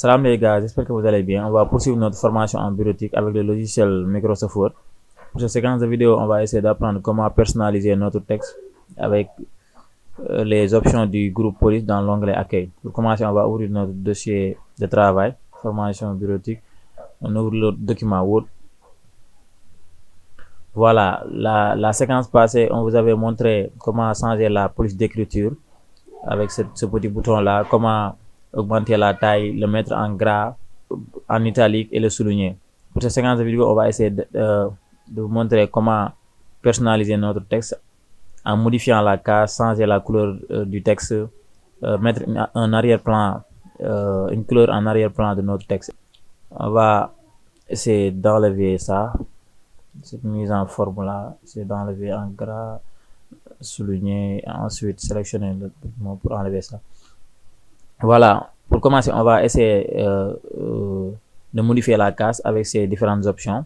Salam les gars, j'espère que vous allez bien. On va poursuivre notre formation en bureautique avec le logiciel Microsoft Word. Pour cette séquence de vidéo, on va essayer d'apprendre comment personnaliser notre texte avec les options du groupe police dans l'onglet Accueil. Pour commencer, on va ouvrir notre dossier de travail, formation bureautique. On ouvre le document Word. Voilà, la séquence passée, on vous avait montré comment changer la police d'écriture avec ce petit bouton-là, comment augmenter la taille, le mettre en gras, en italique et le souligner. Pour cette séquence de vidéo, on va essayer de vous montrer comment personnaliser notre texte en modifiant la case, changer la couleur du texte, mettre un arrière-plan, une couleur en arrière-plan de notre texte. On va essayer d'enlever ça, cette mise en forme là, c'est d'enlever en gras, souligner, ensuite sélectionner le document pour enlever ça. Voilà, pour commencer, on va essayer de modifier la case avec ces différentes options.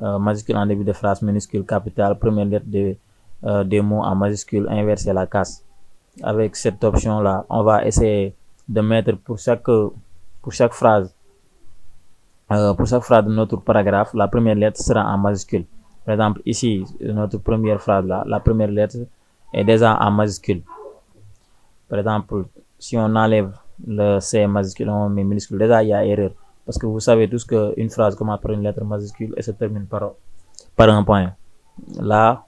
Majuscule en début de phrase, minuscule, capitale, première lettre des mots en majuscule, inverser la case. Avec cette option-là, on va essayer de mettre pour chaque phrase de notre paragraphe, la première lettre sera en majuscule. Par exemple, ici, notre première phrase là, la première lettre est déjà en majuscule. Par exemple, si on enlève le C majuscule, on met minuscule, déjà il y a erreur. Parce que vous savez tous qu'une phrase commence par une lettre majuscule et se termine par un point. Là,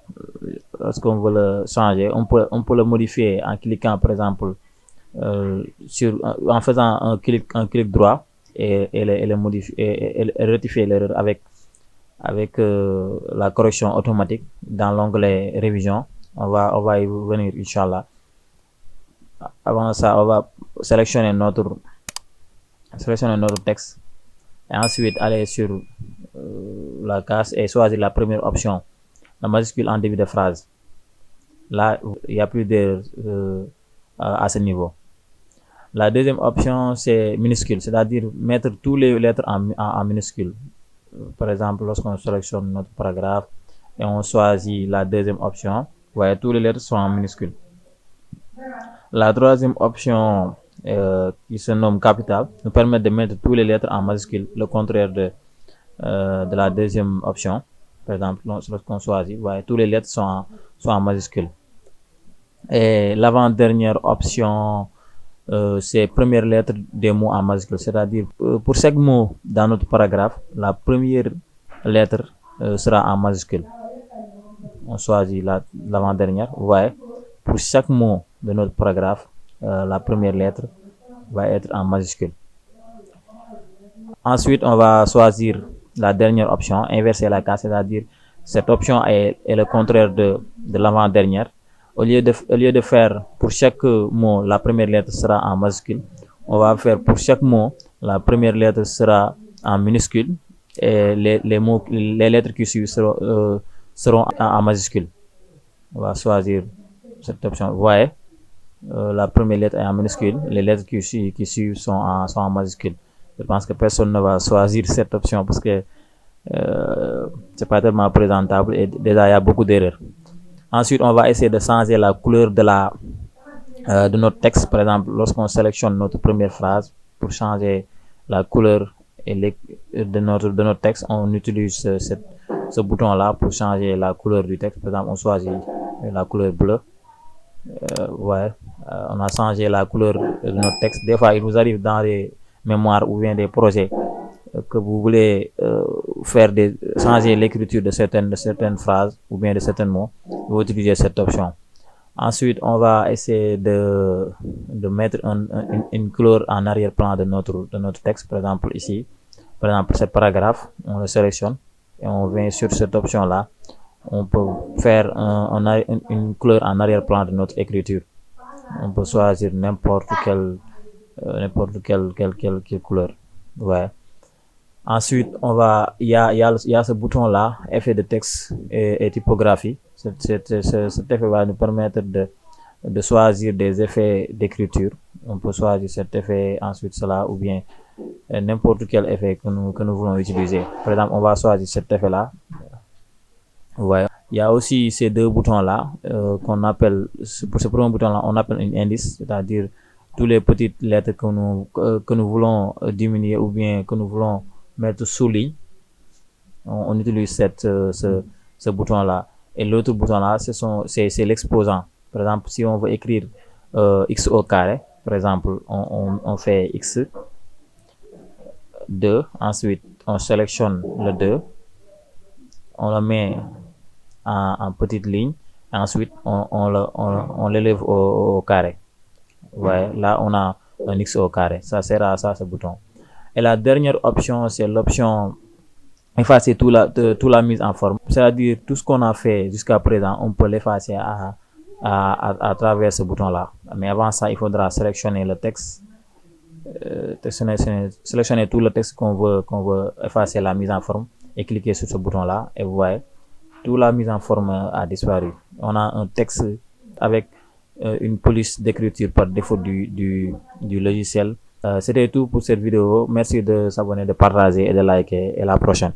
lorsqu'on veut le changer, on peut le modifier en cliquant par exemple en faisant un clic droit et rectifier l'erreur avec la correction automatique dans l'onglet révision. On va y venir, Inch'Allah. Avant ça, on va sélectionner notre texte et ensuite aller sur la case et choisir la première option, la majuscule en début de phrase. Là, il n'y a plus d'erreur à ce niveau. La deuxième option, c'est minuscule, c'est-à-dire mettre toutes les lettres en minuscule. Par exemple, lorsqu'on sélectionne notre paragraphe et on choisit la deuxième option, vous voyez, toutes les lettres sont en minuscule. La troisième option, qui se nomme capitale, nous permet de mettre toutes les lettres en majuscule, le contraire de la deuxième option. Par exemple, lorsqu'on choisit, vous voyez, toutes les lettres sont en majuscule. Et l'avant-dernière option, c'est première lettre des mots en majuscule, c'est-à-dire pour chaque mot dans notre paragraphe, la première lettre sera en majuscule. On choisit l'avant-dernière, vous voyez, pour chaque mot de notre paragraphe, la première lettre va être en majuscule. Ensuite, on va choisir la dernière option, inverser la case, c'est-à-dire cette option est le contraire de l'avant-dernière. Au lieu de faire pour chaque mot, la première lettre sera en majuscule, on va faire pour chaque mot, la première lettre sera en minuscule et les lettres qui suivent seront en majuscule. On va choisir cette option. Vous voyez, la première lettre est en minuscule, les lettres qui suivent sont en majuscule. Je pense que personne ne va choisir cette option parce que c'est pas tellement présentable et déjà il y a beaucoup d'erreurs. Ensuite, on va essayer de changer la couleur de notre texte. Par exemple, lorsqu'on sélectionne notre première phrase, pour changer la couleur de notre texte, on utilise ce bouton-là pour changer la couleur du texte. Par exemple, on choisit la couleur bleue. Ouais, on a changé la couleur de notre texte. Des fois, il nous arrive dans des mémoires ou bien des projets que vous voulez changer l'écriture de certaines phrases ou bien de certains mots, vous utilisez cette option. Ensuite, on va essayer de mettre une couleur en arrière-plan de notre texte. Par exemple, ici, ce paragraphe, on le sélectionne et on vient sur cette option-là. On peut faire une couleur en arrière-plan de notre écriture. On peut choisir n'importe quelle couleur. Ouais. Ensuite, il y a ce bouton-là, effet de texte et typographie. Cet effet va nous permettre de choisir des effets d'écriture. On peut choisir cet effet, ensuite cela, ou bien n'importe quel effet que nous voulons utiliser. Par exemple, on va choisir cet effet-là. Ouais. Il y a aussi ces deux boutons-là qu'on appelle, pour ce premier bouton-là, on appelle un indice, c'est-à-dire tous les petites lettres que nous voulons diminuer ou bien que nous voulons mettre sous ligne, on utilise ce bouton-là. Et l'autre bouton-là, c'est l'exposant. Par exemple, si on veut écrire x au carré, par exemple, on fait x, 2, ensuite on sélectionne le 2, on le met en petite ligne, ensuite on l'élève au carré. Ouais, là on a un x au carré, ça sert à ça ce bouton. Et la dernière option, c'est l'option effacer toute la mise en forme, c'est-à-dire tout ce qu'on a fait jusqu'à présent, on peut l'effacer à travers ce bouton là. Mais avant ça, il faudra sélectionner le texte, sélectionner tout le texte qu'on veut effacer la mise en forme et cliquer sur ce bouton là, et vous voyez, toute la mise en forme a disparu. On a un texte avec une police d'écriture par défaut du logiciel. C'était tout pour cette vidéo. Merci de s'abonner, de partager et de liker, et à la prochaine.